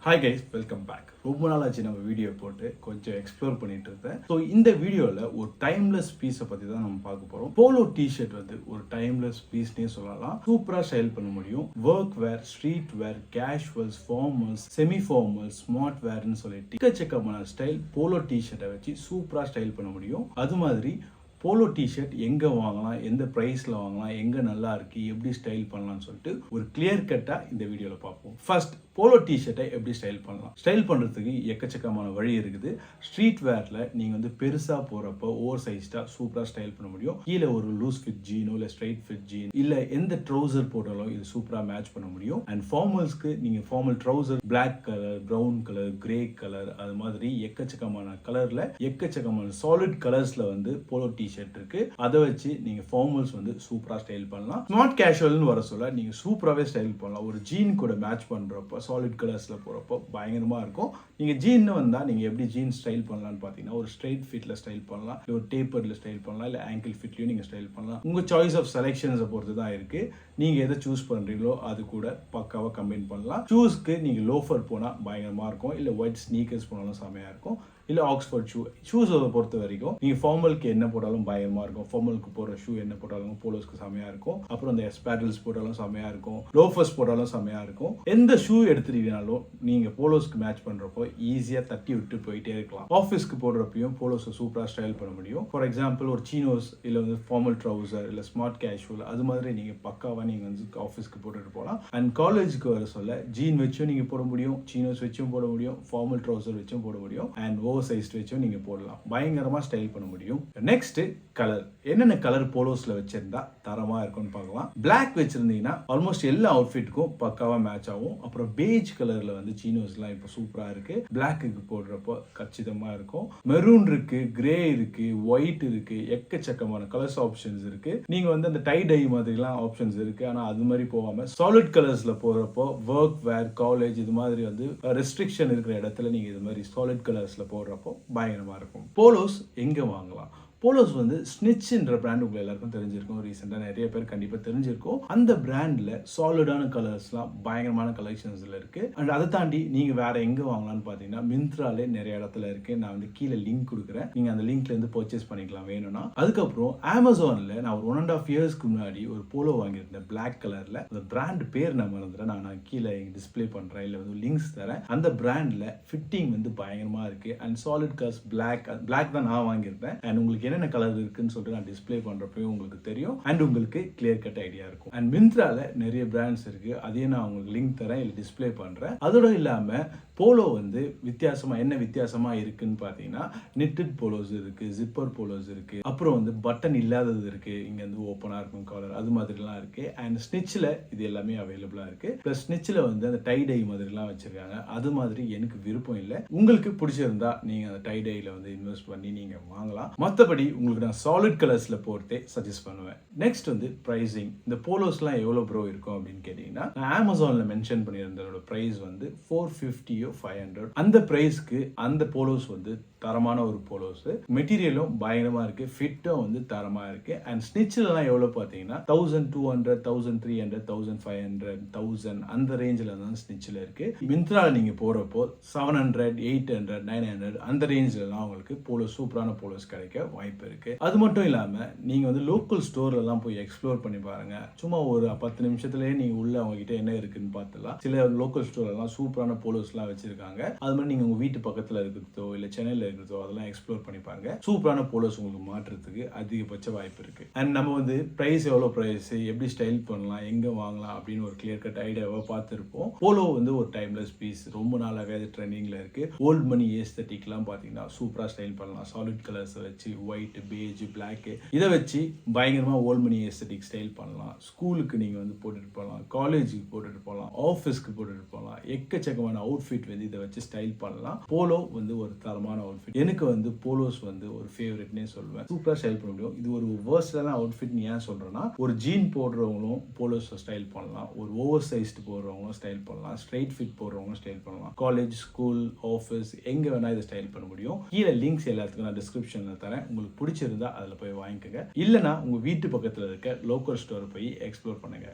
Hi guys, welcome back. ரொம்ப நாள் ஆச்சு நம்ம வீடியோ போட்டு கொஞ்சம் எக்ஸ்ப்ளோர் பண்ணிட்டு இருந்தேன். ஸோ இந்த வீடியோவில் ஒரு டைம்லெஸ் பீஸை பற்றி தான் நம்ம பார்க்க போகிறோம். போலோ டிஷர்ட் வந்து ஒரு டைம்லெஸ் பீஸ்னே சொல்லலாம். சூப்பராக ஸ்டைல் பண்ண முடியும். Work wear, street wear, casuals, formals, semi formals, smart வேர்னு சொல்லிட்டு எக்கச்சக்கமான ஸ்டைல் போலோ டிஷர்ட்டை வச்சு சூப்பராக ஸ்டைல் பண்ண முடியும். அது மாதிரி போலோ டிஷர்ட் எங்கே வாங்கலாம், எந்த ப்ரைஸில் வாங்கலாம், எங்கே நல்லா இருக்குது, எப்படி ஸ்டைல் பண்ணலாம்னு சொல்லிட்டு ஒரு கிளியர் கட்டாக இந்த வீடியோவில் பார்ப்போம். ஃபர்ஸ்ட், போலோ டிஷர்ட்டை எப்படி ஸ்டைல் பண்ணலாம். ஸ்டைல் பண்ணுறதுக்கு எக்கச்சக்கமான வழி இருக்குது. ஸ்ட்ரீட் வேரில் நீங்கள் வந்து பெருசாக போகிறப்போ ஓவர் சைஸ்டாக சூப்பராக ஸ்டைல் பண்ண முடியும். கீழே ஒரு லூஸ் ஃபிட் ஜீனோ இல்லை ஸ்ட்ரைட் ஃபிட் ஜீன் இல்லை எந்த ட்ரௌசர் போட்டாலும் இது சூப்பராக மேட்ச் பண்ண முடியும். அண்ட் ஃபார்மல்ஸ்க்கு நீங்கள் formal trouser black colour, brown colour, grey colour, அது மாதிரி எக்கச்சக்கமான கலரில் எக்கச்சக்கமான சாலிட் கலர்ஸில் வந்து போலோ டிஷர்ட் இருக்கு. அதை வச்சு நீங்க ஃபார்மல்ஸ் வந்து சூப்பரா ஸ்டைல் பண்ணலாம். ஸ்மார்ட் கேஷுவல்னு வர சொல்ல நீங்க சூப்பராகவே ஸ்டைல் பண்ணலாம். ஒரு ஜீன் கூட மேட்ச் பண்றப்ப சாலிட் கலர்ஸ்ல போறப்போ பயங்கரமா இருக்கும். நீங்க ஜீன் வந்தா நீங்க எப்படி ஜீன் ஸ்டைல் பண்ணலாம்னு பாத்தீங்கன்னா ஒரு ஸ்ட்ரைட் ஃபிட்ல ஸ்டைல் பண்ணலாம், இல்லை ஒரு டேப்பர்ல ஸ்டைல் பண்ணலாம், இல்லை ஆங்கிள் ஃபிட்லயும் நீங்க ஸ்டைல் பண்ணலாம். உங்க சாய்ஸ் ஆஃப் செலெக்ஷன்ஸை பொறுத்து தான் இருக்கு. நீங்க எதை சூஸ் பண்றீங்களோ அது கூட பக்காவா கம்பைன் பண்ணலாம். ஷூஸ்க்கு நீங்க லோஃபர் போனா பயங்கரமா இருக்கும், இல்லை ஒயிட் ஸ்னீக்கர்ஸ் போனாலும் செமையா இருக்கும், இல்லை ஆக்ஸ்ஃபோர்ட் ஷூஸை பொறுத்த வரைக்கும் நீங்கள் ஃபார்மலுக்கு என்ன போட்டாலும் பயங்கரமாக இருக்கும். ஃபார்மலுக்கு போடுற ஷூ என்ன போட்டாலும் போலோஸ்க்கு செமையாக இருக்கும். அப்புறம் இந்த எஸ்பேடல்ஸ் போட்டாலும் செமையாக இருக்கும், லோஃபர்ஸ் போட்டாலும் செமையாக இருக்கும். எந்த ஷூ எடுத்துட்டீங்கனாலும் நீங்கள் போலோஸ்க்கு மேட்ச் பண்ணுறப்போ ஈஸியாக தட்டி விட்டு போயிட்டே இருக்கலாம். ஆஃபீஸ்க்கு போடுறப்பையும் போலோஸை சூப்பராக ஸ்டைல் பண்ண முடியும். ஃபார் எக்ஸாம்பிள் ஒரு சீனோஸ் இல்லை வந்து ஃபார்மல் ட்ரௌசர் இல்லை ஸ்மார்ட் கேஷுவல், அது மாதிரி நீங்கள் பக்காவாக நீங்கள் வந்து ஆஃபீஸ்க்கு போட்டுட்டு போகலாம். அண்ட் காலேஜுக்கு வர சொல்ல ஜீன் வச்சும் நீங்கள் போட முடியும், சீனோஸ் வச்சும் போட முடியும், ஃபார்மல் ட்ரௌசர் வச்சும் போட முடியும், அண்ட் சைஸ் வச்சும் நீங்க போடலாம். பயங்கரமா ஸ்டைல் பண்ண முடியும். Next, colour. என்னென்ன கலர் போலோஸ்ல வச்சிருந்தா தரமா இருக்கும்னு பார்க்கலாம். பிளாக் வச்சிருந்தீங்கன்னா ஆல்மோஸ்ட் எல்லா அவுட்ஃபிட்க்கும் பக்காவா மேட்ச் ஆகும். அப்புறம் பேஜ் கலர்ல வந்து சீனோஸ்லாம் இப்போ சூப்பரா இருக்கு. பிளாக்கு போடுறப்போ கச்சிதமா இருக்கும். மெரூன் இருக்கு, கிரே இருக்கு, ஒயிட் இருக்கு, எக்கச்சக்கமான கலர்ஸ் ஆப்ஷன்ஸ் இருக்கு. நீங்க வந்து அந்த டை டை மாதிரிலாம் ஆப்ஷன்ஸ் இருக்கு. ஆனா அது மாதிரி போகாம சாலிட் கலர்ஸ்ல போறப்போ ஒர்க் வேர், காலேஜ், இது மாதிரி வந்து ரெஸ்ட்ரிக்ஷன் இருக்கிற இடத்துல நீங்க இது மாதிரி சாலிட் கலர்ஸ்ல போடுறப்போ பயங்கரமா இருக்கும். போலோஸ் எங்க வாங்கலாம்? போலோஸ் வந்து ஸ்னிட்ச்ன்ற பிராண்ட் உங்களுக்கு எல்லாருக்கும் தெரிஞ்சிருக்கும். ரீசெண்டாக நிறைய பேர் கண்டிப்பாக தெரிஞ்சிருக்கும். அந்த பிராண்டில் சாலிடான கலர்ஸ்லாம் பயங்கரமான கலெக்ஷன்ஸில் இருக்குது. அண்ட் அதை தாண்டி நீங்கள் வேறு எங்கே வாங்கலாம்னு பார்த்தீங்கன்னா மிந்த்ராலே நிறைய இடத்துல இருக்குது. நான் வந்து கீழே லிங்க் கொடுக்குறேன், நீங்கள் அந்த லிங்க்லேருந்து பர்ச்சேஸ் பண்ணிக்கலாம் வேணும்னா. அதுக்கப்புறம் அமேசானில் நான் ஒரு 1.5 இயர்ஸ்க்கு முன்னாடி ஒரு போலோ வாங்கியிருந்தேன் பிளாக் கலரில். அந்த பிராண்ட் பேர் நான் மறந்துட்டேன். நான் கீழே டிஸ்பிளே பண்ணுறேன், இல்லை வந்து லிங்க்ஸ் தரேன். அந்த பிராண்டில் ஃபிட்டிங் வந்து பயங்கரமாக இருக்குது. அண்ட் சாலிட் கலர்ஸ் பிளாக் தான் நான் வாங்கியிருந்தேன். அண்ட் உங்களுக்கு என்னென்ன கலர் இருக்குன்னு சொல்லிட்டு நான் டிஸ்பிளே பண்றப்போ உங்களுக்கு தெரியும். அண்ட் உங்களுக்கு கிளியர் கட் ஐடியா இருக்கும். அண்ட் மிந்த்ரால நிறைய பிராண்ட்ஸ் இருக்கு. அதையும் நான் உங்களுக்கு லிங்க் தரேன், இல்லை டிஸ்பிளே பண்றேன். அதோட இல்லாம போலோ வந்து என்ன வித்தியாசமா இருக்குன்னு பாத்தீங்கன்னா நிட்டட் போலோஸ் இருக்கு, ஜிப்பர் போலோஸ் இருக்கு, அப்புறம் வந்து பட்டன் இல்லாதது இருக்கு, இங்க வந்து ஓப்பனா இருக்கும் காலர், அது மாதிரிலாம் இருக்கு. அண்ட் ஸ்னிட்ச்ல இது எல்லாமே அவைலபிளா இருக்கு. பிளஸ் ஸ்னிட்ச்ல வந்து அந்த டை டை மாதிரிலாம் வச்சிருக்காங்க. அது மாதிரி எனக்கு விருப்பம் இல்லை. உங்களுக்கு பிடிச்சிருந்தா நீங்க அந்த டை டைல வந்து இன்வெஸ்ட் பண்ணி நீங்க வாங்கலாம். மற்றபடி உங்களுக்கு நான் சாலிட் கலர்ஸ்ல போட்டே சஜஸ்ட் பண்ணுவேன். நெக்ஸ்ட் வந்து பிரைசிங். இந்த போலோஸ்லாம் எவ்வளவு ப்ரோ இருக்கும் அப்படின்னு கேட்டீங்கன்னா நான் அமேசான்ல மென்ஷன் பண்ணியிருந்ததோட பிரைஸ் வந்து 450 500. அந்த பிரைஸ்க்கு அந்த போலோஸ் வந்து தரமான ஒரு போலோஸ். மெட்டீரியலும் பயங்கரமா இருக்கு, ஃபிட்டும் வந்து தரமா இருக்கு. அண்ட் ஸ்னிட்ச்லாம் எவ்வளவு பார்த்தீங்கன்னா 1200, 1300, 1500, 1000 அந்த ரேஞ்சில் தான் ஸ்னிட்ச்ல இருக்கு. மிந்த்ரால நீங்க போறப்போ 700, 800, 900 அந்த ரேஞ்சிலலாம் உங்களுக்கு போலோ சூப்பரான போலோஸ் கிடைக்க வாய்ப்பு இருக்கு. அது மட்டும் இல்லாம நீங்க வந்து லோக்கல் ஸ்டோர்ல எல்லாம் போய் எக்ஸ்ப்ளோர் பண்ணி பாருங்க. சும்மா ஒரு 10 நிமிஷத்துலயே நீங்க உள்ள அவங்க கிட்ட என்ன இருக்குன்னு பார்த்தலாம். சில லோக்கல் ஸ்டோர் எல்லாம் சூப்பரான போலோஸ் எல்லாம் வச்சிருக்காங்க. அது மாதிரி நீங்க உங்க வீட்டு பக்கத்துல இருக்கிறதோ இல்ல சென்னையில இருக்கிறதோ அதெல்லாம் எக்ஸ்ப்ளோர் பண்ணி பாருங்க. சூப்பரான போலோஸ் உங்களுக்கு மாற்றுறதுக்கு அதிகபட்ச வாய்ப்பு இருக்கு. அண்ட் நம்ம வந்து பிரைஸ் எவ்வளவு பிரைஸ், எப்படி ஸ்டைல் பண்ணலாம், எங்க வாங்கலாம் அப்படின்னு ஒரு கிளியர் கட் ஐடியாவை பார்த்துருப்போம். போலோ வந்து ஒரு டைம்லெஸ் பீஸ், ரொம்ப நாளாவே அது ட்ரெண்டிங்ல இருக்கு. ஓல்ட் மணி ஏஸ்தட்டிக்லாம் பாத்தீங்கன்னா சூப்பரா ஸ்டைல் பண்ணலாம். சாலிட் கலர்ஸ் வச்சு ஒயிட், பேஜ், பிளாக் இதை வச்சு பயங்கரமா ஓல்ட் மணி ஏஸ்தட்டிக் ஸ்டைல் பண்ணலாம். ஸ்கூலுக்கு நீங்க வந்து போட்டுட்டு போகலாம், காலேஜுக்கு போட்டுட்டு போகலாம், ஆஃபீஸ்க்கு போட்டுட்டு போகலாம். எக்கச்சக்கமான அவுட்ஃபிட் வந்து இதை வச்சு ஸ்டைல் பண்ணலாம். போலோ வந்து ஒரு தரமான அவுட்ஃபிட். எனக்கு வந்து போலோஸ் வந்து ஒரு ஃபேவரட்னே சொல்லுவேன். சூப்பரா ஸ்டைல் பண்ண முடியும். இது ஒரு வெர்சலான அவுட்ஃபிட் ஏன் சொல்றேன்னா ஒரு ஜீன் போடுறவங்களும் போலோஸ் ஸ்டைல் பண்ணலாம், ஒரு ஓவர் சைஸ்டு போடுறவங்களும் ஸ்டைல் பண்ணலாம், ஸ்ட்ரைட் ஃபிட் போடுறவங்களும் ஸ்டைல் பண்ணலாம். காலேஜ், ஸ்கூல், ஆஃபீஸ் எங்க வேணா இதை ஸ்டைல் பண்ண முடியும். கீழே லிங்க்ஸ் எல்லாத்துக்கும் நான் டிஸ்கிரிப்ஷன்ல தரேன். உங்களுக்கு பிடிச்சிருந்தா அதில் போய் வாங்கிக்கோங்க. இல்லைனா உங்க வீட்டு பக்கத்தில் இருக்க லோக்கல் ஸ்டோர் போய் எக்ஸ்ப்ளோர் பண்ணுங்க.